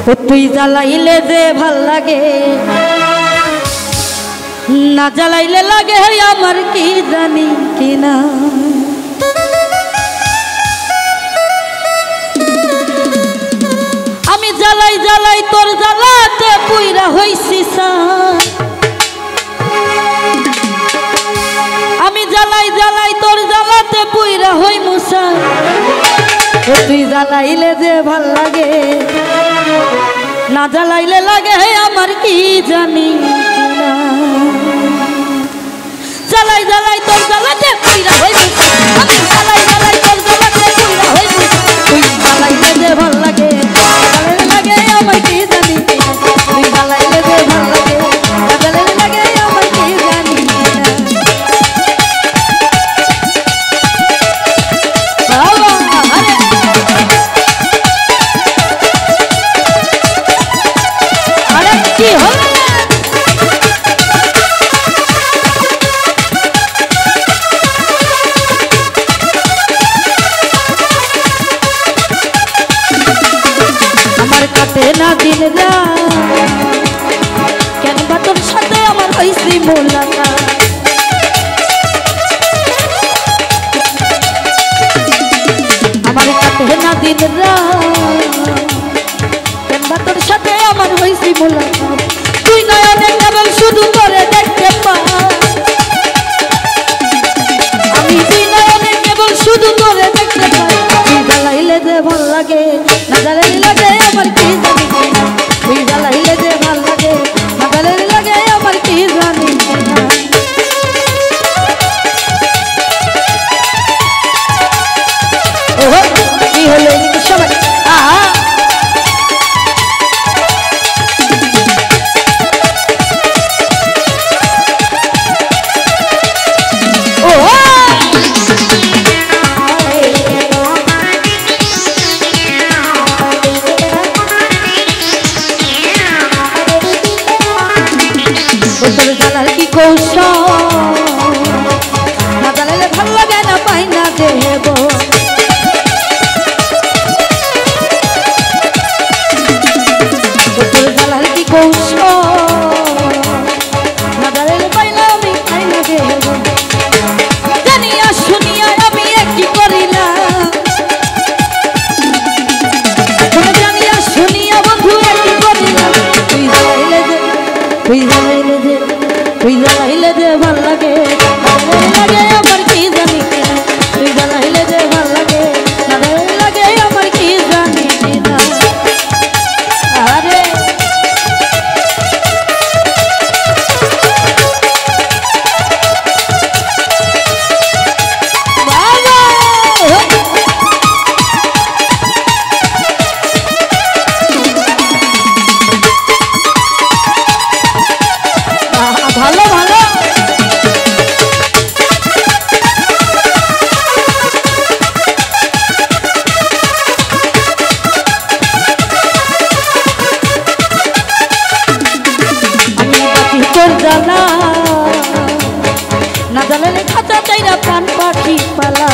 ও তুই জ্বালাইলে যে ভাল লাগে না জ্বালাইলে লাগে আমার কি জানি কিনা আমি জ্বালাই জ্বালাই তোর জ্বালাতে পুইরা হইছি আমি জ্বালাই জ্বালাই তোর জ্বালাতে পুইরা হই মুসা ও তুই জ্বালাইলে যে ভাল লাগে না জ্বালাইলে লাগে আমার কি জানি কিনা জ্বালাই জ্বালাই তোর জ্বালাতে পুইরা হই মুসা আমি জ্বালাই জ্বালাই তোর জ্বালাতে পুইরা হই মুসা তুই জ্বালাইলে যে ভাল লাগে জ্বালাইলে লাগে আমার কি জানি কিনা তুই জ্বালাইলে যে ভাল লাগে জ্বালাইলে লাগে আমার কি জানি কিনা না দিন কেন বা তোর সাথে আমার হইছি মোলাকাত আমার কাটে না দিন কেন বা তোর সাথে আমার হইছি মোলাকাত তুই নয়নে কেবল শুধু করে দেখতে পা আমি তুই নয়নে কেবল শুধু করে দেখতে পাই তুই জ্বালাইলে যে ভাল লাগে না জ্বালাইলে লাগে আমার কি জানি কিনা তুই জ্বালাইলে যে ভাল লাগে না জ্বালাইলে লাগে আমার কি জানি কিনা ওহো কি হলো এদিকে সবাই আহা জ্বালার কি কৌশল না জ্বালাইলে ভাল লাগে না পাই না দেব জ্বালার কি কৌশল না জ্বালাইলে পাই না আমি পাই না দেব জানিয়া শুনিয়া আমি একই করিলাম জানিয়া শুনিয়া বন্ধু একই করিলাম তুই জ্বালাইলে যে তুই জ্বালাইলে যে তুই জ্বালাইলে যে ভাল লাগে লাগে আমার কি জানি কিনা তুই জ্বালাইলে যে ভাল লাগে লাগে আমার কি জানি কিনা আরে ভালো ভালো না জ্বালালে খাঁচা চাইরা প্রাণ পাখি পালা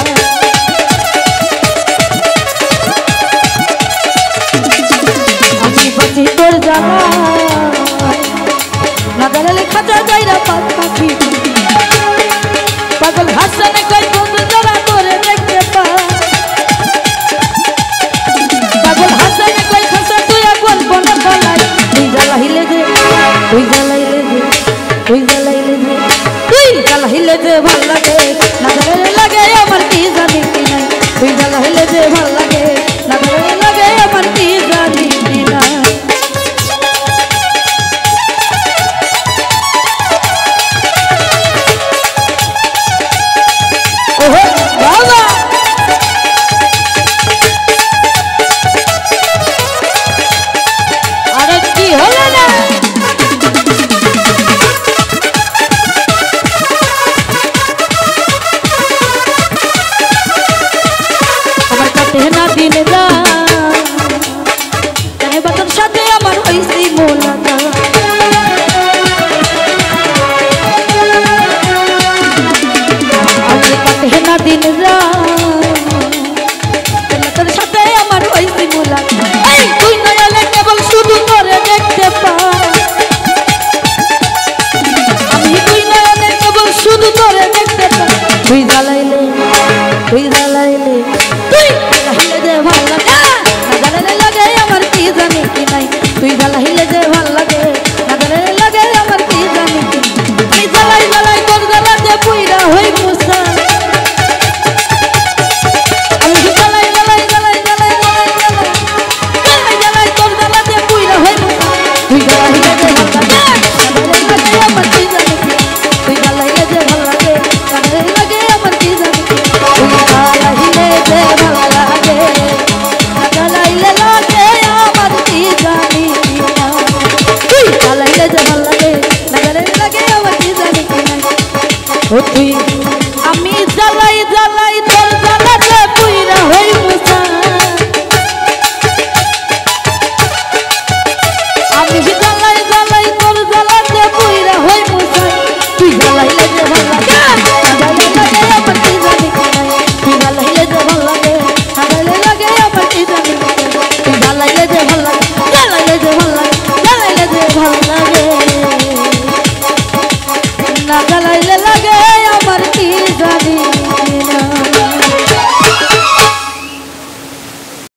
আমি বাঁচি তোর জ্বালা না জ্বালালে খাঁচা চাইরা প্রাণ পাখি পাগল হাসানে কই বন্ধু যারা করে দেখতে পা পাগল হাসানে কই খাঁচা তুই গল্প না বলাই তুই জ্বালাইলে যে তুই জ্বালাইলে যে তুই জ্বালাইলে যে তুই জ্বালাইলে যে ভাল লাগে না জ্বালাইলে লাগে আমার কি জানি কিনা তুই জ্বালাইলে যে ভাল লাগে না জ্বালাইলে লাগে আমার কি জানি কিনা ওহো বাবা আরে কি হলো না दिन रात